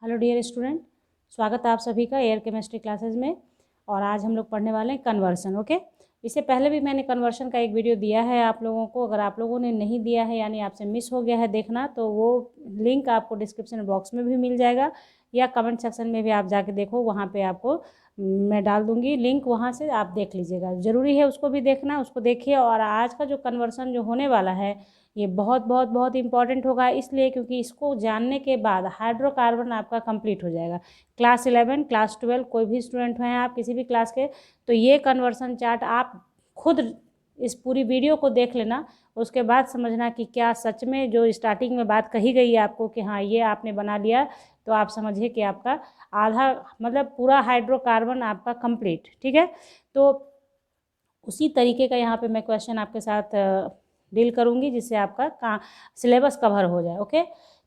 Hello dear student, स्वागत है आप सभी का एयर केमिस्ट्री क्लासेस में। और आज हम लोग पढ़ने वाले हैं कन्वर्सन। ओके, इससे पहले भी मैंने कन्वर्सन का एक वीडियो दिया है आप लोगों को। अगर आप लोगों ने नहीं दिया है यानी आपसे मिस हो गया है देखना, तो वो लिंक आपको डिस्क्रिप्शन बॉक्स में भी मिल जाएगा या कमेंट सेक्शन में भी आप जाके देखो, वहाँ पर आपको मैं डाल दूँगी लिंक, वहाँ से आप देख लीजिएगा। ज़रूरी है उसको भी देखना, उसको देखिए। और आज का जो कन्वर्सन जो होने वाला है ये बहुत बहुत बहुत इंपॉर्टेंट होगा, इसलिए क्योंकि इसको जानने के बाद हाइड्रोकार्बन आपका कंप्लीट हो जाएगा। क्लास 11 क्लास 12 कोई भी स्टूडेंट हैं आप किसी भी क्लास के, तो ये कन्वर्सन चार्ट आप खुद इस पूरी वीडियो को देख लेना, उसके बाद समझना कि क्या सच में जो स्टार्टिंग में बात कही गई है आपको कि हाँ ये आपने बना लिया, तो आप समझिए कि आपका आधा मतलब पूरा हाइड्रोकार्बन आपका कंप्लीट। ठीक है, तो उसी तरीके का यहाँ पे मैं क्वेश्चन आपके साथ डील करूँगी जिससे आपका सिलेबस कवर हो जाए। ओके,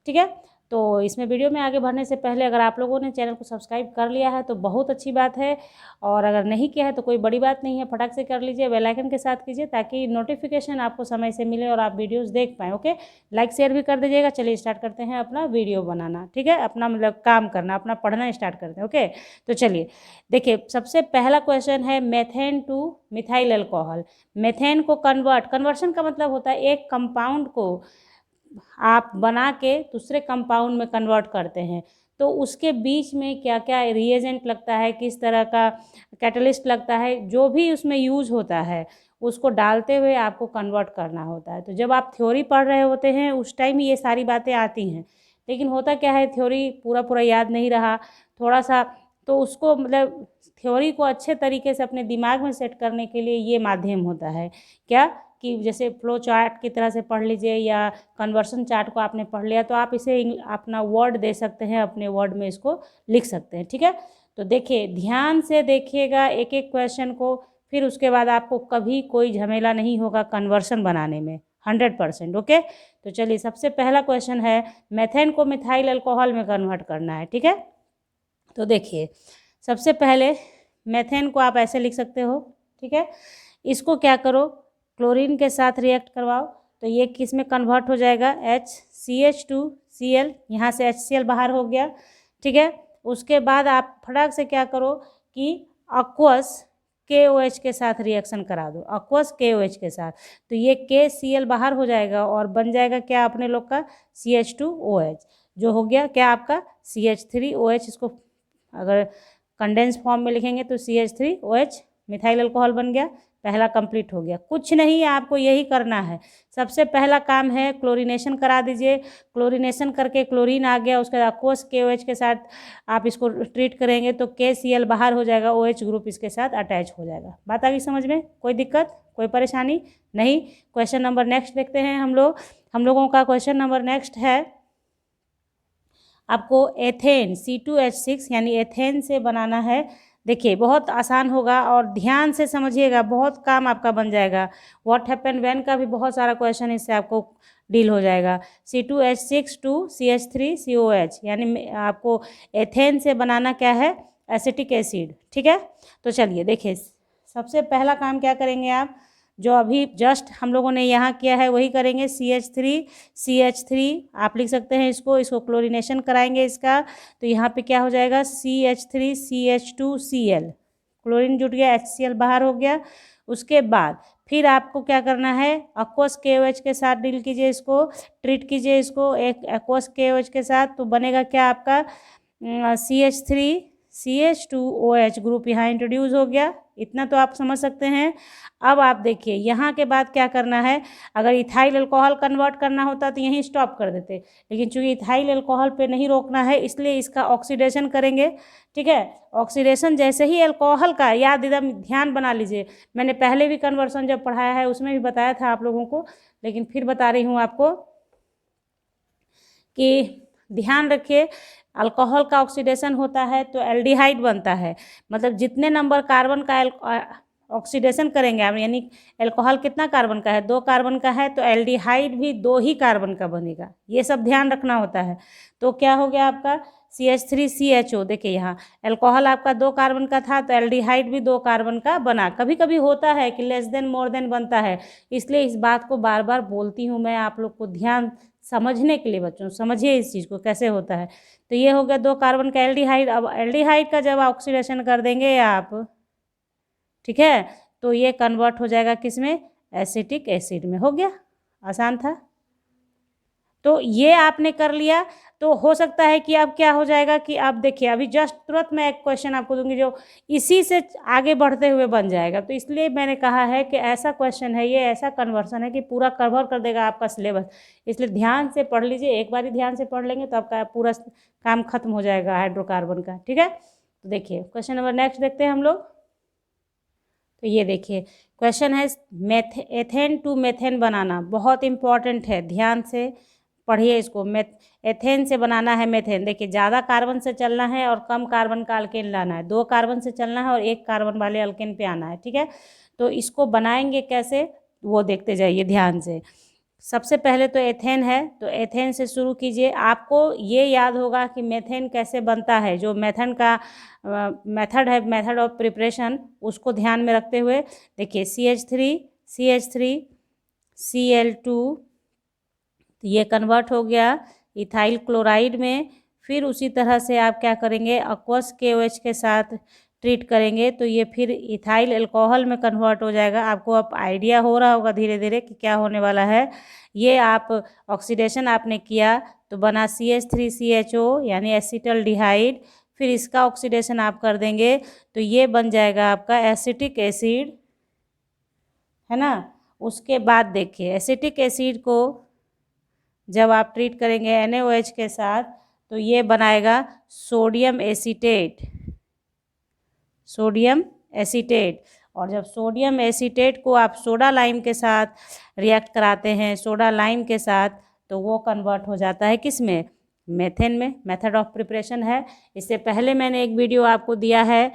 ठीक है। तो इसमें वीडियो में आगे बढ़ने से पहले अगर आप लोगों ने चैनल को सब्सक्राइब कर लिया है तो बहुत अच्छी बात है, और अगर नहीं किया है तो कोई बड़ी बात नहीं है, फटाक से कर लीजिए, बेल आइकन के साथ कीजिए ताकि नोटिफिकेशन आपको समय से मिले और आप वीडियोस देख पाएँ। ओके, लाइक शेयर भी कर दीजिएगा। चलिए स्टार्ट करते हैं अपना वीडियो बनाना। ठीक है, अपना मतलब काम करना, अपना पढ़ना स्टार्ट करते हैं। ओके, तो चलिए देखिए, सबसे पहला क्वेश्चन है methane to methyl alcohol. Methane को कन्वर्शन का मतलब होता है एक कंपाउंड को आप बना के दूसरे कंपाउंड में कन्वर्ट करते हैं, तो उसके बीच में क्या क्या रिएजेंट लगता है, किस तरह का कैटलिस्ट लगता है, जो भी उसमें यूज होता है उसको डालते हुए आपको कन्वर्ट करना होता है। तो जब आप थ्योरी पढ़ रहे होते हैं उस टाइम ये सारी बातें आती हैं, लेकिन होता क्या है थ्योरी पूरा पूरा याद नहीं रहा थोड़ा सा, तो उसको मतलब थ्योरी को अच्छे तरीके से अपने दिमाग में सेट करने के लिए ये माध्यम होता है। क्या कि जैसे फ्लो चार्ट की तरह से पढ़ लीजिए या कन्वर्सन चार्ट को आपने पढ़ लिया तो आप इसे अपना वर्ड दे सकते हैं, अपने वर्ड में इसको लिख सकते हैं। ठीक है, तो देखिए ध्यान से देखिएगा एक एक क्वेश्चन को, फिर उसके बाद आपको कभी कोई झमेला नहीं होगा कन्वर्सन बनाने में 100%। ओके, तो चलिए सबसे पहला क्वेश्चन है मेथेन को मिथाइल अल्कोहल में कन्वर्ट करना है। ठीक है, तो देखिए सबसे पहले मेथेन को आप ऐसे लिख सकते हो। ठीक है, इसको क्या करो क्लोरीन के साथ रिएक्ट करवाओ, तो ये किस में कन्वर्ट हो जाएगा HCH2Cl, यहाँ से HCl बाहर हो गया। ठीक है, उसके बाद आप फटाक से क्या करो कि aqueous KOH के साथ रिएक्शन करा दो, aqueous KOH के साथ, तो ये KCl बाहर हो जाएगा और बन जाएगा क्या अपने लोग का CH2OH, जो हो गया क्या आपका CH3OH। इसको अगर कंडेंस फॉर्म में लिखेंगे तो CH3OH मिथाइल अल्कोहल बन गया, पहला कंप्लीट हो गया। कुछ नहीं आपको यही करना है, सबसे पहला काम है क्लोरीनेशन करा दीजिए। क्लोरीनेशन करके क्लोरीन आ गया, उसके बाद aqueous KOH के साथ आप इसको ट्रीट करेंगे तो KCl बाहर हो जाएगा, OH ग्रुप इसके साथ अटैच हो जाएगा। बात आ गई समझ में? कोई दिक्कत कोई परेशानी नहीं। क्वेश्चन नंबर नेक्स्ट देखते हैं हम लोगों का क्वेश्चन नंबर नेक्स्ट है आपको एथेन C2H6 यानी एथेन से बनाना है। देखिए बहुत आसान होगा और ध्यान से समझिएगा, बहुत काम आपका बन जाएगा। व्हाट हैपन व्हेन का भी बहुत सारा क्वेश्चन इससे आपको डील हो जाएगा। C2H6 टू CH3COH यानी आपको एथेन से बनाना क्या है एसिटिक एसिड। ठीक है, तो चलिए देखिए सबसे पहला काम क्या करेंगे आप, जो अभी जस्ट हम लोगों ने यहाँ किया है वही करेंगे। CH3 आप लिख सकते हैं, इसको क्लोरीनेशन कराएंगे इसका, तो यहाँ पे क्या हो जाएगा CH3CH2Cl, क्लोरीन जुट गया, HCl बाहर हो गया। उसके बाद फिर आपको क्या करना है aqueous KOH के साथ डील कीजिए, इसको ट्रीट कीजिए इसको एक aqueous KOH के साथ, तो बनेगा क्या आपका CH3CH2OH ग्रुप यहाँ इंट्रोड्यूस हो गया। इतना तो आप समझ सकते हैं। अब आप देखिए यहाँ के बाद क्या करना है, अगर इथाइल अल्कोहल कन्वर्ट करना होता तो यहीं स्टॉप कर देते, लेकिन चूंकि इथाइल अल्कोहल पे नहीं रोकना है इसलिए इसका ऑक्सीडेशन करेंगे। ठीक है, ऑक्सीडेशन जैसे ही अल्कोहल का, याद एकदम ध्यान बना लीजिए, मैंने पहले भी कन्वर्सन जब पढ़ाया है उसमें भी बताया था आप लोगों को, लेकिन फिर बता रही हूँ आपको कि ध्यान रखिए अल्कोहल का ऑक्सीडेशन होता है तो एल्डिहाइड बनता है, मतलब जितने नंबर कार्बन का ऑक्सीडेशन करेंगे आप, यानी अल्कोहल कितना कार्बन का है 2 कार्बन का है, तो एल्डिहाइड भी 2 ही कार्बन का बनेगा, ये सब ध्यान रखना होता है। तो क्या हो गया आपका CH3CHO, देखिए यहाँ अल्कोहल आपका 2 कार्बन का था तो एल्डिहाइड भी 2 कार्बन का बना। कभी कभी होता है कि लेस देन मोर देन बनता है, इसलिए इस बात को बार बार बोलती हूँ मैं, आप लोग को ध्यान समझने के लिए बच्चों, समझिए इस चीज़ को कैसे होता है। तो ये हो गया 2 कार्बन का एल्डिहाइड। अब एल्डिहाइड का जब ऑक्सीडेशन कर देंगे आप, ठीक है, तो ये कन्वर्ट हो जाएगा किस में, एसिटिक एसिड में। हो गया, आसान था। तो ये आपने कर लिया। तो हो सकता है कि अब क्या हो जाएगा कि आप देखिए, अभी जस्ट तुरंत मैं एक क्वेश्चन आपको दूंगी जो इसी से आगे बढ़ते हुए बन जाएगा। तो इसलिए मैंने कहा है कि ऐसा क्वेश्चन है, ये ऐसा कन्वर्सन है कि पूरा कवर कर देगा आपका सिलेबस। इसलिए ध्यान से पढ़ लीजिए, एक बार ही ध्यान से पढ़ लेंगे तो आपका पूरा काम खत्म हो जाएगा हाइड्रोकार्बन का। ठीक है, तो देखिए क्वेश्चन नंबर नेक्स्ट देखते हैं हम लोग। तो ये देखिए क्वेश्चन है एथेन टू मेथेन बनाना, बहुत इंपॉर्टेंट है, ध्यान से पढ़िए इसको। एथेन से बनाना है मेथेन। देखिए ज़्यादा कार्बन से चलना है और कम कार्बन का अल्केन लाना है, 2 कार्बन से चलना है और 1 कार्बन वाले अल्केन पे आना है। ठीक है, तो इसको बनाएंगे कैसे वो देखते जाइए ध्यान से। सबसे पहले तो एथेन है, तो एथेन से शुरू कीजिए। आपको ये याद होगा कि मेथेन कैसे बनता है, जो मेथन का मेथड है, मेथड ऑफ प्रिपरेशन, उसको ध्यान में रखते हुए देखिए CH3 Cl2, तो ये कन्वर्ट हो गया इथाइल क्लोराइड में। फिर उसी तरह से आप क्या करेंगे, aqueous KOH के साथ ट्रीट करेंगे तो ये फिर इथाइल अल्कोहल में कन्वर्ट हो जाएगा। आपको अब आइडिया हो रहा होगा धीरे धीरे कि क्या होने वाला है। ये आप ऑक्सीडेशन आपने किया तो बना CH3CHO यानी एसिटल्डिहाइड। फिर इसका ऑक्सीडेशन आप कर देंगे तो ये बन जाएगा आपका एसिटिक एसिड, है ना। उसके बाद देखिए एसिटिक एसिड को जब आप ट्रीट करेंगे NaOH के साथ तो ये बनाएगा सोडियम एसीटेट। और जब सोडियम एसीटेट को आप सोडा लाइम के साथ रिएक्ट कराते हैं, सोडा लाइम के साथ, तो वो कन्वर्ट हो जाता है किस में, मेथेन में। मेथड ऑफ प्रिपरेशन है। इससे पहले मैंने एक वीडियो आपको दिया है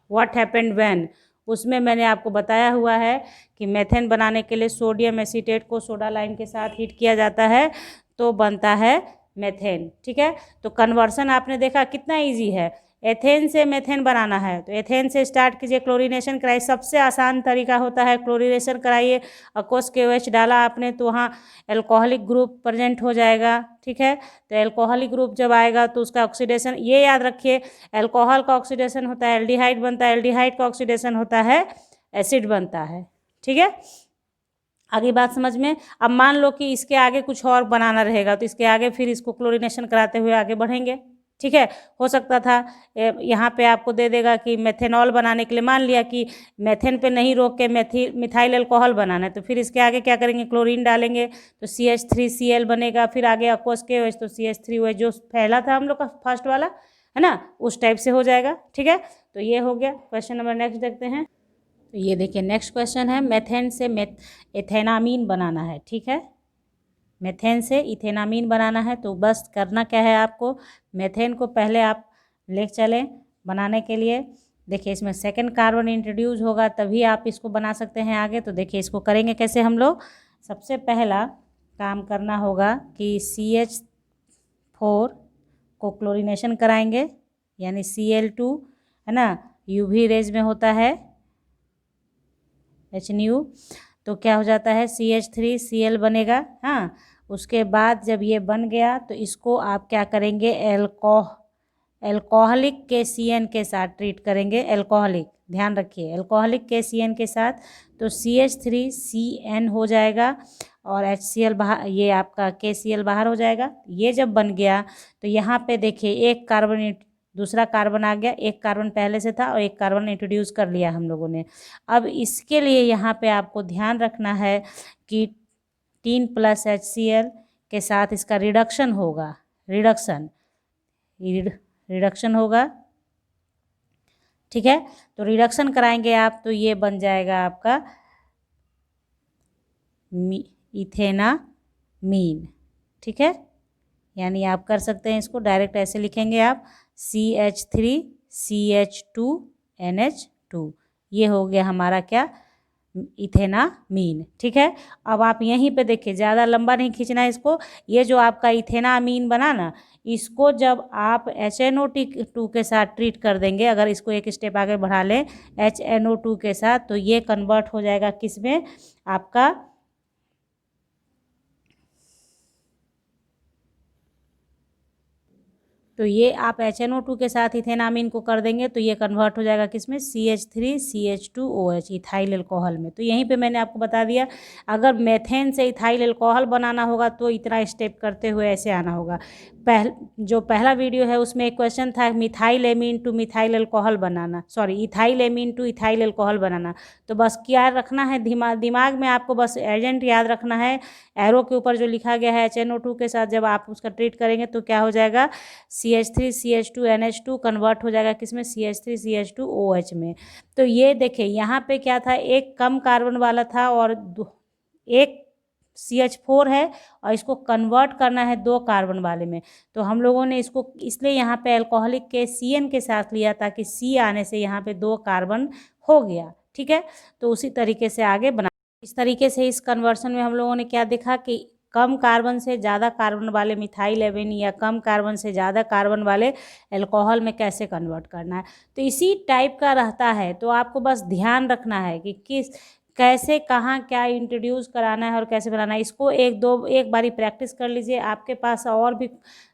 व्हाट हैपेंड व्हेन, उसमें मैंने आपको बताया हुआ है कि मेथेन बनाने के लिए सोडियम एसीटेट को सोडा लाइम के साथ हीट किया जाता है तो बनता है मेथेन। ठीक है, तो कन्वर्सन आपने देखा कितना इजी है। एथेन से मेथेन बनाना है तो एथेन से स्टार्ट कीजिए, क्लोरीनेशन कराइए। सबसे आसान तरीका होता है क्लोरीनेशन कराइए। aqueous KOH डाला आपने तो वहाँ एल्कोहलिक ग्रुप प्रेजेंट हो जाएगा। ठीक है, तो एल्कोहलिक ग्रुप जब आएगा तो उसका ऑक्सीडेशन, ये याद रखिए, एल्कोहल का ऑक्सीडेशन होता है एल्डिहाइड बनता है, एल्डिहाइड का ऑक्सीडेशन होता है एसिड बनता है। ठीक है, आगे बात समझ में। अब मान लो कि इसके आगे कुछ और बनाना रहेगा तो इसके आगे फिर इसको क्लोरीनेशन कराते हुए आगे बढ़ेंगे। ठीक है, हो सकता था यहाँ पे आपको दे देगा कि मेथेनॉल बनाने के लिए, मान लिया कि मेथेन पे नहीं रोक के मिथाइल अल्कोहल बनाना है तो फिर इसके आगे क्या करेंगे, क्लोरीन डालेंगे तो CH3Cl बनेगा। फिर आगे aqueous KOH तो CH3OH, जो पहला था हम लोग का फर्स्ट वाला, है ना, उस टाइप से हो जाएगा। ठीक है, तो ये हो गया। क्वेश्चन नंबर नेक्स्ट देखते हैं। तो ये देखिए नेक्स्ट क्वेश्चन है मेथेन से एथेनामीन बनाना है। ठीक है, मेथेन से इथेनामीन बनाना है तो बस करना क्या है आपको, मेथेन को पहले आप ले चलें बनाने के लिए। देखिए इसमें सेकंड कार्बन इंट्रोड्यूस होगा तभी आप इसको बना सकते हैं आगे। तो देखिए इसको करेंगे कैसे हम लोग। सबसे पहला काम करना होगा कि CH4 को क्लोरीनेशन कराएंगे यानी Cl2, है ना, UV रेज में होता है HNu, तो क्या हो जाता है CH3Cl बनेगा। हाँ, उसके बाद जब ये बन गया तो इसको आप क्या करेंगे, एल्कोहलिक KCN के साथ ट्रीट करेंगे। एल्कोहलिक, ध्यान रखिए, एल्कोहलिक KCN के साथ तो CH3CN हो जाएगा और HCl बाहर, ये आपका KCl बाहर हो जाएगा। ये जब बन गया तो यहाँ पे देखिए एक कार्बन, दूसरा कार्बन आ गया, एक कार्बन पहले से था और एक कार्बन इंट्रोड्यूस कर लिया हम लोगों ने। अब इसके लिए यहाँ पे आपको ध्यान रखना है कि 3+ HCl के साथ इसका रिडक्शन होगा, रिडक्शन होगा। ठीक है, तो रिडक्शन कराएंगे आप तो ये बन जाएगा आपका इथेनामीन। ठीक है, यानी आप कर सकते हैं इसको डायरेक्ट ऐसे लिखेंगे आप CH3CH2NH2, ये हो गया हमारा क्या, इथेनामीन। ठीक है, अब आप यहीं पे देखिए, ज़्यादा लंबा नहीं खींचना है इसको। ये जो आपका इथेनामीन बना ना, इसको जब आप HNO2 के साथ ट्रीट कर देंगे, अगर इसको एक स्टेप आगे बढ़ा लें HNO2 के साथ, तो ये कन्वर्ट हो जाएगा किस में, आपका तो ये आप HNO2 के साथ इथेनामीन को कर देंगे तो ये कन्वर्ट हो जाएगा किस में, CH3CH2OH इथाइल अल्कोहल में। तो यहीं पे मैंने आपको बता दिया, अगर मेथेन से इथाइल अल्कोहल बनाना होगा तो इतना स्टेप करते हुए ऐसे आना होगा। जो पहला वीडियो है उसमें एक क्वेश्चन था methyl amine to methyl alcohol बनाना, sorry ethyl amine to ethyl alcohol बनाना। तो बस क्या रखना है दिमाग में आपको, बस एजेंट याद रखना है। एरो के ऊपर जो लिखा गया है HNO2 के साथ जब आप उसका ट्रीट करेंगे तो क्या हो जाएगा, CH3CH2NH2 कन्वर्ट हो जाएगा किसमें, CH3CH2OH में। तो ये देखिए यहाँ पे क्या था, एक कम कार्बन वाला था और एक CH4 है और इसको कन्वर्ट करना है 2 कार्बन वाले में। तो हम लोगों ने इसको इसलिए यहाँ पे अल्कोहलिक के CN के साथ लिया ताकि C आने से यहाँ पे 2 कार्बन हो गया। ठीक है, तो उसी तरीके से आगे बना, इस तरीके से इस कन्वर्सन में हम लोगों ने क्या देखा कि कम कार्बन से ज़्यादा कार्बन वाले मिथाइल एमीन या कम कार्बन से ज़्यादा कार्बन वाले अल्कोहल में कैसे कन्वर्ट करना है। तो इसी टाइप का रहता है, तो आपको बस ध्यान रखना है कि कैसे कहाँ क्या इंट्रोड्यूस कराना है और कैसे बनाना है। इसको एक बारी प्रैक्टिस कर लीजिए। आपके पास और भी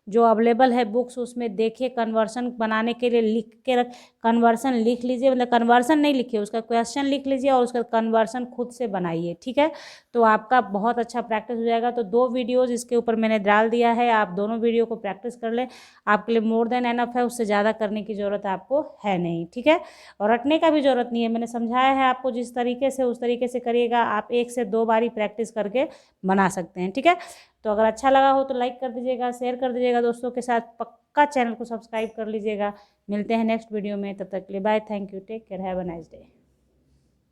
जो अवेलेबल है बुक्स उसमें देखिए, कन्वर्सन बनाने के लिए लिख के कन्वर्सन लिख लीजिए, मतलब कन्वर्सन नहीं लिखिए, उसका क्वेश्चन लिख लीजिए और उसका कन्वर्सन खुद से बनाइए। ठीक है, तो आपका बहुत अच्छा प्रैक्टिस हो जाएगा। तो 2 वीडियोज़ इसके ऊपर मैंने डाल दिया है, आप दोनों वीडियो को प्रैक्टिस कर लें, आपके लिए मोर देन एनफ है, उससे ज़्यादा करने की ज़रूरत आपको है नहीं। ठीक है, और रटने का भी ज़रूरत नहीं है, मैंने समझाया है आपको जिस तरीके से उस तरीके से करिएगा, आप 1 से 2 बारी प्रैक्टिस करके बना सकते हैं। ठीक है, तो अगर अच्छा लगा हो तो लाइक कर दीजिएगा, शेयर कर दीजिएगा दोस्तों के साथ, पक्का चैनल को सब्सक्राइब कर लीजिएगा। मिलते हैं नेक्स्ट वीडियो में, तब तक के लिए bye, thank you, take care, have a nice day.